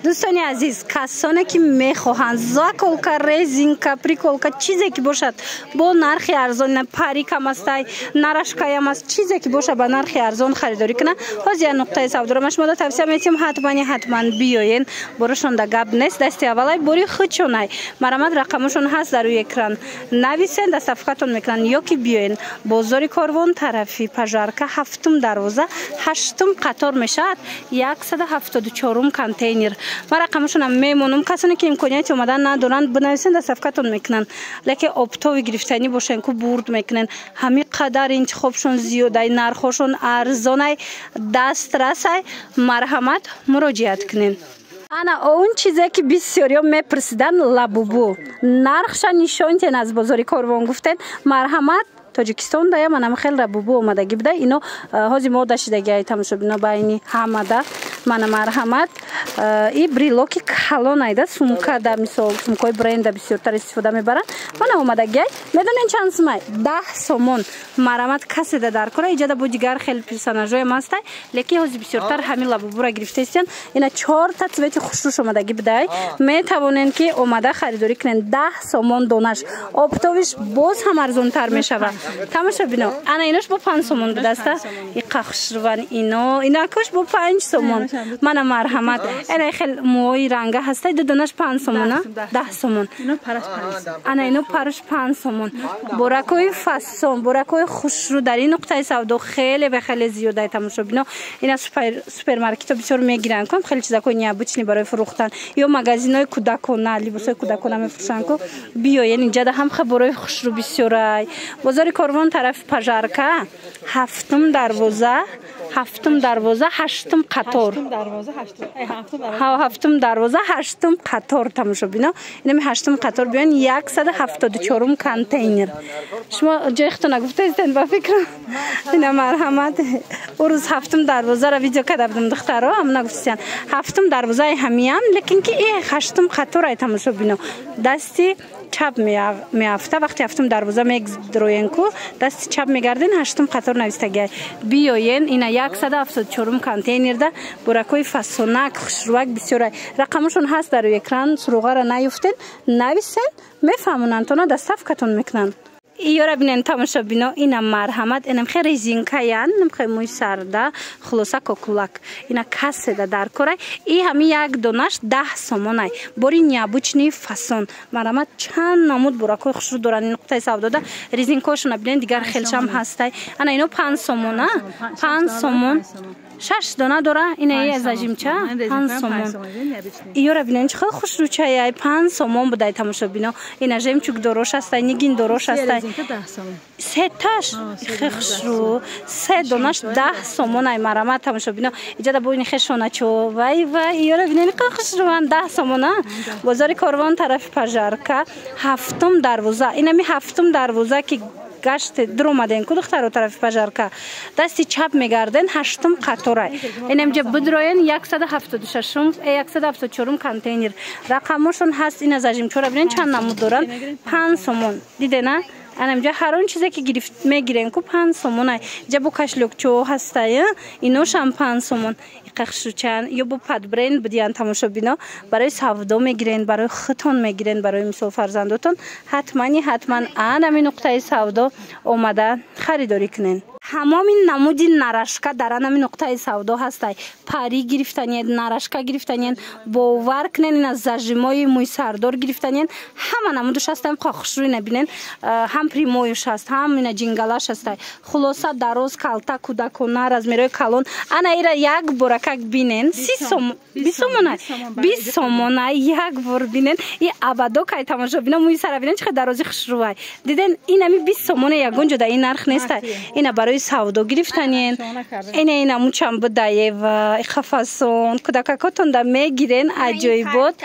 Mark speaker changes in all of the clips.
Speaker 1: دوستان عزیز، کسانی که میخواهند زاکولکا، رزینکا، پریکولکا، چیزی که باشد با نرخ ارزان، پری کم است، نرشکای هم است، چیزی که باشه با نرخ ارزان خریداری کنه، حاضر نقطه سودا را شما توصیه می‌کنم حتما بیاین. براشون دا گپ نیست، دستی اولای بری خودشونای مرامت رقمشون هست در روی اکران، نویسین در صفحتون میکنن یا که بیاین. بازار کاروان طرفی پژارکا، هفتم دروازه، هشتم قطار میشد، 174م کانتینر. ما رقمشون هم میمونم. کسانی که امکانیت اومدن ندارن بنویسین در صفحتون میکنن، لکه آبتوی گرفتنی باشن که برد میکنن، همین قدر انتخابشون زیاده، نرخشون ارزانه، دسترس مرحمت مراجعت کنین. انا اون چیزی که بسیاری میپرسیدن لابوبو نرخش نشانتین از بازار کاروان گفتن مرحمت تاجیکستان دایم منم خیلی لابوبو اومدگی بده اینو هازی ما داشتگی ایتام شو بنا باینی همدا منم مرحمت ای بریلوکی کلان ایده سومکا دا مثال سومکای برند بسیارتر استفاده میبرن. من اومدگی میدونین چند سومای 10 سومون مرحمت کسی در کره ایجاد بودیگر خیلی پرسناژای ماسته لکی هازی بسیارتر همین لابوبو را گرفته استن. اینا 4 تا цвет خوشروش اومدگی بده میتوانین که اومده خریداری کنین. 10 سومون دونش آبتویش باز هم ارزان تر میشوه. تماشا بینو انا ایناش با 5 سومون بده است. این قخشروان اینا کاش با 5 سومون. من مرحمت اینا خیلی موی رنگه هسته دونش 5 سومون 10 سومون. انا اینو پرش 5 سومون. براکوی فاسون براکوی خوشرو در این نقطه سودا خیلی به خیلی زیاده. تماشا بینو اینا سوپرمارکت بسیار میگیرن کم خیلی چیزا کو نیابچنی برای فروختن یا مغازینای کودکانه لباسای کودکانه میفروشن کو بیاین اینجا هم خبرای خوشرو بسیارای. بازار کاروان طرف پژارکا، هفتم دروازه، هشتم قطار. هفتم دروازه، هشتم قطار. تماشا بینا اینم هشتم قطار بیان 174م کانتینر. شما جایتون نگفته استن با فکر اینا مرحمت روز هفتم دروازه را ویدیو کردم دخترا هم نگفتن هفتم دروازه همیم لیکن که این هشتم قطار تماشا بینا دستی چپ میافته وقتی هفتم دروازه میگذروین کو دست چپ میگردین هشتم قطار نویستگی بیاین. اینا 174م کانتینر ده براکوی فاسونک خوشروک بسیار رقمشون هست در اکران. سروغا را نیفتین نویسین میفهمونن تو دست صفحتون میکنن. ایورا بینن تماشا بینا اینم مرحمت اینم خیلی رزینکایان اینم خیلی موی سرده خلاصه کوکولک اینا کسی در کره ای همی یک دونش 10 سومونای باری نیابوچنی فاسون مرحمت چند نمود براکوی خوش رو دارن. این نقطه سودا ده رزینکاشون بینن دیگر خیلشم هسته. انا اینو 5 سومونه 5 سومون 6 دانه داره. این از اجیم چه 5 سومون. ایورا بینن چه خوش رو چای 5 سومون بده. تماشا بینا این اجیم چوک دروش است نگین دروش است. سه تاش خوش رو 3 دانش 10 سومون ای مرحمت. تماشا بینا اینجا با این خشونه چو وای ایورا بینن خوش رو 10 سومونه. بازار کاروان طرف پژارکا، هفتم دروازه. اینم هفتم دروازه که گشت درومدن کو دخترو طرف پژارکا دستی چپ میگردن هشتم قطاره. اینم جه بدروین 176م 174م کانتینر. رقمشون هست این از اجیم چورا ببینن چند نمود دارن 5 سومون دیده نه. انم هر اون چیزی که گرفت میگیرن کو 5 سومونه. جبو کشلوکچو هسته اینوش هم 5 سومون. قخشوچن یا با پد برند بدیان. تماشا بینا برای سودا میگیرن برای خودتون میگیرن برای مثال فرزنداتون حتما همین نقطه سودا اومده خریداری کنین. همین نمودی نرشکا در همین نقطه سودا هسته. پری گرفتنین نرشکا گرفتنین باور کنین از زجیمای موی سردار گرفتنین همه نمودش هستن. خوشروی نبینن هم پریمویش هست هم اینا جنگلاش هسته. خلاصه دروز کالتا کودکانه از میروی کلون انا ایرا یک برکک بینن 20 سومونه یک بار بینن این ابدو که تماشا بینن موی سر بینن چقدر درازی خوشروی دیدن اینمی 20 سومونه یگون جدا این نرخ نیست. اینا برای سودا گرفتنین اینا موچم بدایه و خفاسون کودکاتون دا میگیرن عجایبات.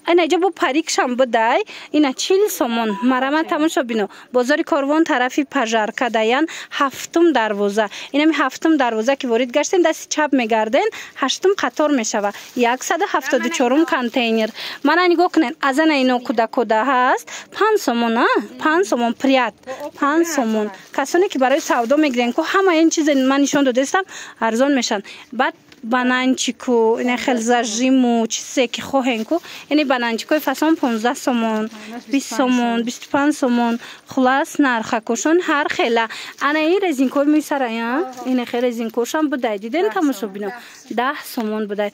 Speaker 1: اینا جبو پریکشم بدای اینا 40 سومون مرحمت. تماشا بینو بازار کاروان طرفی پژارکا دایان هفتم دروازه. اینم هفتم دروازه که وارد گشتن دست چپ میگردن هشتم قطار میشوه 174م کانتینر. من نگاه کنین از اینو کودکودا هست 5 سومون 5 سومون پریات 5 سومون. کسانی که برای سودا میگیرن که همه این چیز من نشون دادم ارزان میشن. بعد бананчику ин хел зажиму чизе ки хоҳен ку ин бананчикои фасон 15 сомон 20 сомон 25 сомон хулас нарха кушон ҳар хела ана ин резинкои мисара я ин хел резинкошам будай диден тамошобино 10 сомон будай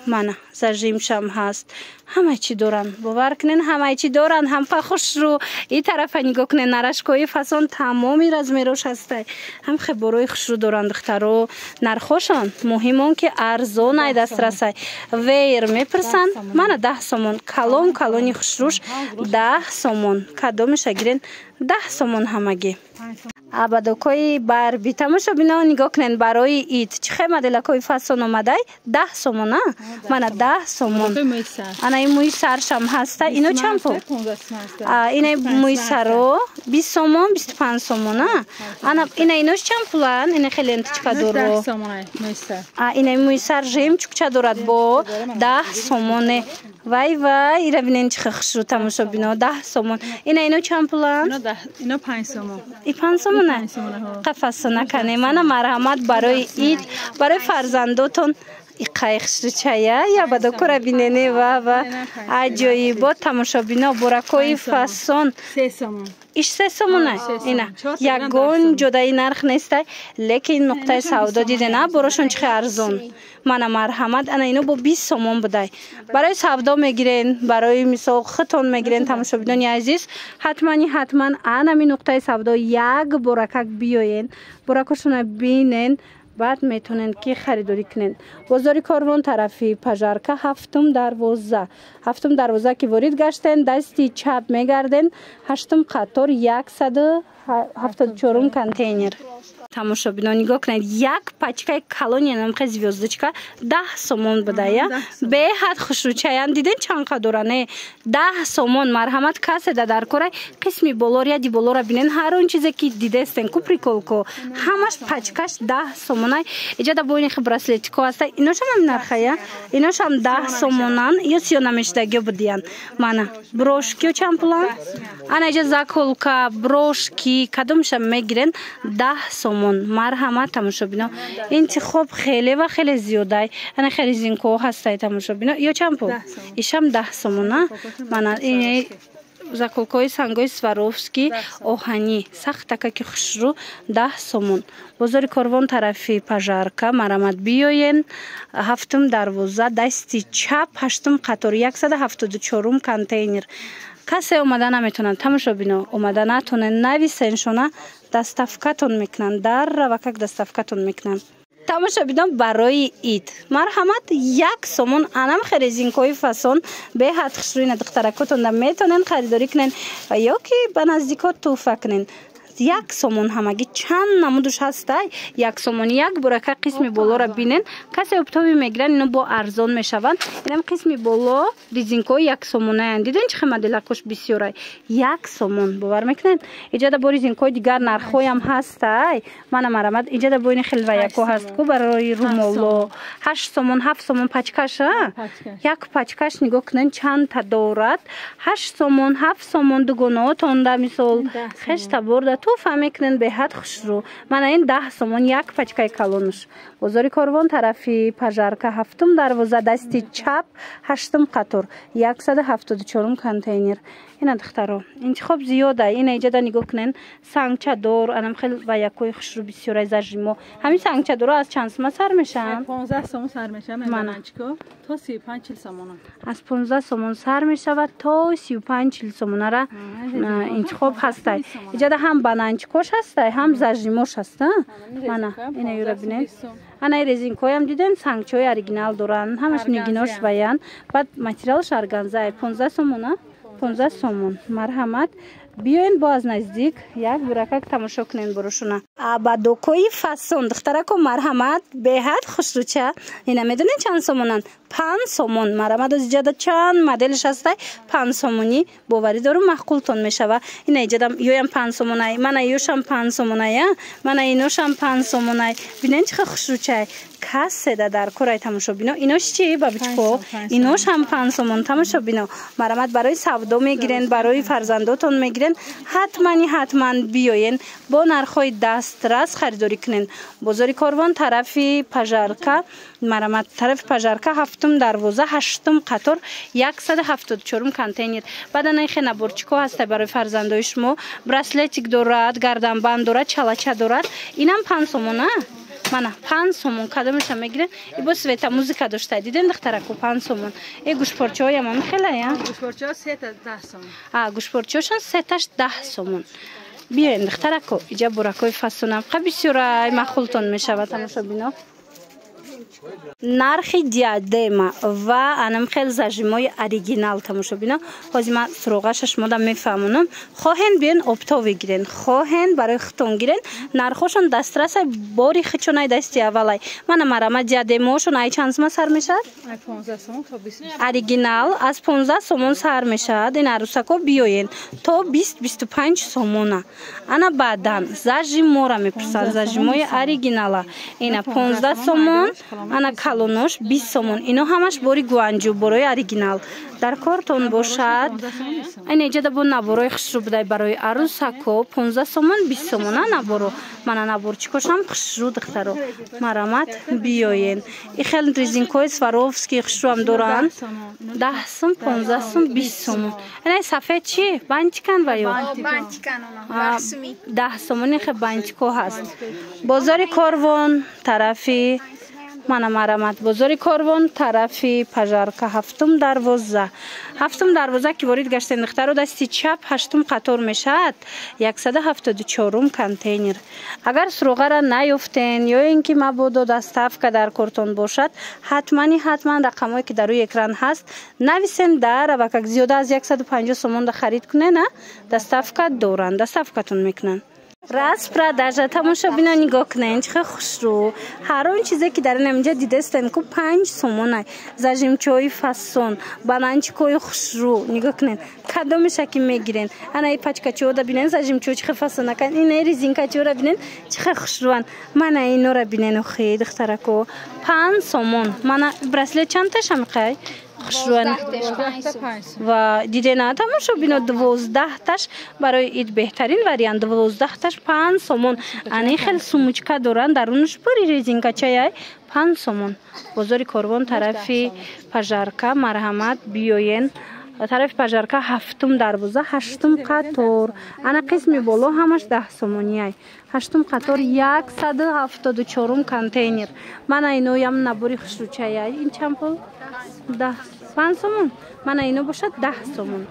Speaker 1: мана зажимшам ҳаст ҳама чӣ доранд бовар кунен ҳама чӣ доранд ҳам пахушру ин тарафа нигоҳ кунен нарашкои фасон тамоми размерош ҳастай ҳам хеборои хушру доранд духтаро нархошон муҳим он ки арзон ай дастрасай веер мепирсанд мана 10 сомон калон калони хушруш 10 сомон кадомеша гирен 10 сомон ҳамагӣ абадокои барби тамошобино нигоҳ кунен барои ид чихе моделакои фасон омадай 10 сомон а мана 10 сомон ана ин мӯи саршам ҳаста ино чанд пул ина мӯи саро 20 сомон 25 сомон а ана ина инош чанд пулан ина хеле ентичка доро ина мӯи сар жемчукча дорад бо 10 сомоне вай вай ира бинен чихе хушру тамошобино 10 сомон ина ино чанд пулан
Speaker 2: ино 5 сомон
Speaker 1: 5 сомон қафасо накане мана марҳамат барои ид барои фарзандотон иқайхшручая я бадокура бинене ва аҷоибот тамошобино буракои фасон
Speaker 2: 3 сомон
Speaker 1: иш 3 сомона ина ягон ҷодаи нарх нестай лекин нуқтаи савдо дидена борошон чихе арзон мана марҳамат ана ино бо 20 сомон будай барои савдо мегирен барои мисол хитон мегирен тамошобинони азиз ҳатман анами нуқтаи савдо як буракак биёен буракашона бинен баъд метонен ки харидорӣ кунен бозори корвон тарафи пажарка ҳафтум дарвоза ки ворид гаштен дасти чап мегарден ҳаштум қатор 174 контейнер тамошобино нигоҳ кунед як пачкаи калони намхе звёздочка 10 сомон будая беҳад хушручаян диден чанд қадора не 10 сомон марҳамат касе да дар корай қисми боло ряди болора бинен ҳар он чизе ки дидестен ку приколко ҳамаш пачкаш 10 сомонай иҷада боини хи браслетико ҳаста иношам ҳам нархая иношам 10 сомонан ё сиё намешдагиё будиян мана брошкиё чанд пулан ана иҷа заколка брошки кадомша мегирен 10 сомон марҳамат тамошобино интихоб хеле ва хеле зиёдай ана хеле зинко ҳастай тамошобино ё чанд пул ишам 10 сомон а мана ин заколкои сангои сваровски оҳани сахтака ки хушру 10 сомон бозори корвон тарафи пажарка марҳамат биёен ҳафтум дарвоза дасти чап ҳаштум қатор 174 контейнер касе омада наметонад тамошобино омада натонен нависен шона доставкатон мекунанд даррава как доставкатон мекунанд тамошобино барои ид марҳамат 1 сомон анам херезинкои фасон беҳад хушруина духтаракотон да метонен харидорӣ кунен ё ки ба наздикот туҳфа кунен 1 сомон ҳамагӣ чанд намудуш ҳастай 1 сомон як бурака қисми болора бинен касе обтоби мегиран ино бо арзон мешаванд инам қисми боло резинкои 1 сомонаянд диден чихе моделакош бисёрай 1 сомон бовар мекунед иҷада бо резинкои дигар нархоям ҳастай мана марҳамат иҷада бо ини хелваяко ҳаст ку барои румоло 8 сомон 7 сомон пачкаша як пачкаш нигоҳ кунен чандта дорад 8 сомон 7 сомон дугонаотонда мисол хешта борда туҳфа мекунен беҳад хушру мана ин 10 сомон як пачкаи калонуш бозори корвон тарафи пажарка ҳафтум дарвоза дасти чап ҳаштум қатор 174 контейнер ина духтаро интихоб зиёда ина иҷада нигоҳ кунен сангчадор анам хел ва якои хушру бисёрай зажимо ҳамин сангчадоро аз чанд сума сар мешаванд
Speaker 2: 15 сомон сар мешавад маначко то 35-40 сомон
Speaker 1: аз 15 сомон сар мешавад то 35-40 сомонара интихоб ҳастай иҷада ҳам бананчикош ҳастай ҳам зажимош ҳаста мана ина юра бинен ана резинкоям диден сангчои оригинал доранд ҳамаш нигинош ваян баъд материалш органза 15 сомон 15 сомон марҳамат биёен бо аз наздик як буракак тамошо кунен борошуна абадокои фасон духтарако марҳамат беҳад хушруча ина медонед чанд сомонанд 5 сомон. Марамад аз иҷада чанд моделш ҳастай 5 сомонӣ боварӣ дорум маъқултон мешава. Ина иҷада ёям 5 сомонай, мана ёшам 5 сомонай, мана иношам 5 сомонай. Бинен чиха хушрӯчай. Касседа дар корай тамошобино. Инош чи бабичко? Инош ҳам 5 сомон тамошобино. Марамад барои савдо мегирен, барои фарзандотон мегирен. ҳатман биёен бо нархҳои дастрас харидорӣ кунен. Бозори Корвон тарафи Пажарка. Марамад тарафи Пажарка 7 дарвоза 8 қатор 174 контейнер. Баданаи хе наборчико ҳастай барои фарзандои шумо. Браслетик дорад, гарданбанд дорад, чалача дорад. Инам 5 сомон а? Мана 5 сомон кадомеша мегирен. Ибо света музыка доштай. Диден духтараку 5 сомон. Гӯшпорчаҳоям ҳам хелая?
Speaker 2: Гӯшпорчаҳо 3 та 10 сомон.
Speaker 1: Гӯшпорчаҳошон 3-таш 10 сомон. Биёен духтараку иҷа буракҳои фасонам. Қа бисёрай махултон мешавад тамошобино. Нархи диадема ва анам хел зажимои оригинал тамошобино. Ҳозир ман суроғаша шумода мефаҳмонам. Хоҳен биён обтове гирен, хоҳен барои хитон гирен. Нархошон дастрасай бори хичонай дасти аввалай. Мана марама диадемаошон ай чанд сомон сар мешавад?
Speaker 2: 15 сомон то 20.
Speaker 1: Оригинал аз 15 сомон сар мешавад. Ин арусако биёен то 20-25 сомона. Ана баъдан зажимора мепурсад, зажимои оригинала. Ина 15 сомон. Ана калонош 20 сомон. Ино ҳамаш бори гуанҷу, борои оригинал. Дар кортон бошад. Айна иҷада бо наборои хушрӯ барои арусако 15 сомон 20 сомон наборо. Мана наборчикошам хушрӯ духтаро. Марамат биёен. И хел резинкои Сваровски хушрӯам доранд. 10 сом, 15 сом, 20 сомон. Айна сафед чи? Бантикан ва ё?
Speaker 3: Бантикан она.
Speaker 1: 10 сомони хе бантико ҳаст. Бозори Корвон тарафи мана марамат бозори Корвон тарафи Пажарка 7 дарвоза. 7 дарвоза ки ворид гаштен духтаро дасти чап 8 қатор мешавад 174 контейнер. Агар суроғара наёфтен ё ин ки мабодо доставка дар кортон бошад, ҳатман рақамое ки дар рӯи экран ҳаст нависен дар ва как зиёда аз 150 сомон да харид кунен, доставка доранд, доставкатон мекунанд. Раз продажа тамошобино нигоҳ кунен чихе хушрӯ. Ҳар он чизе ки дар инҷа дидестен ку 5 сомонай. Зажимчои фасон, бананчикои хушрӯ нигоҳ кунен. Кадомеша ки мегирен. Ана и пачкачиҳо да бинен зажимчо чихе фасонакан. Ина резинкачиҳо да бинен чихе хушрӯан. Мана инора бинен охи духтарако 5 сомон. Мана браслет чандташа мехай? Хушрӯан ва дидена тамошобино 12таш барои ид беҳтарин вариант 12таш 5 сомон. Ани хел сумучка доранд дарунаш бори резинкачаяй 5 сомон. Бозори Корвон тарафи Пажарка марҳамат биёен. Тарафи Пажарка 7 дарвоза 8 қатор. Ана қисми боло ҳамаш 10 сомонияй. 8 қатор 174 контейнер. Мана иноям набори хушрӯчаяй. Ин чанд пул? 10 5 сомон. Мана ино бошад 10 сомон.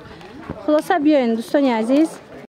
Speaker 1: Хулоса биёен дӯстони азиз.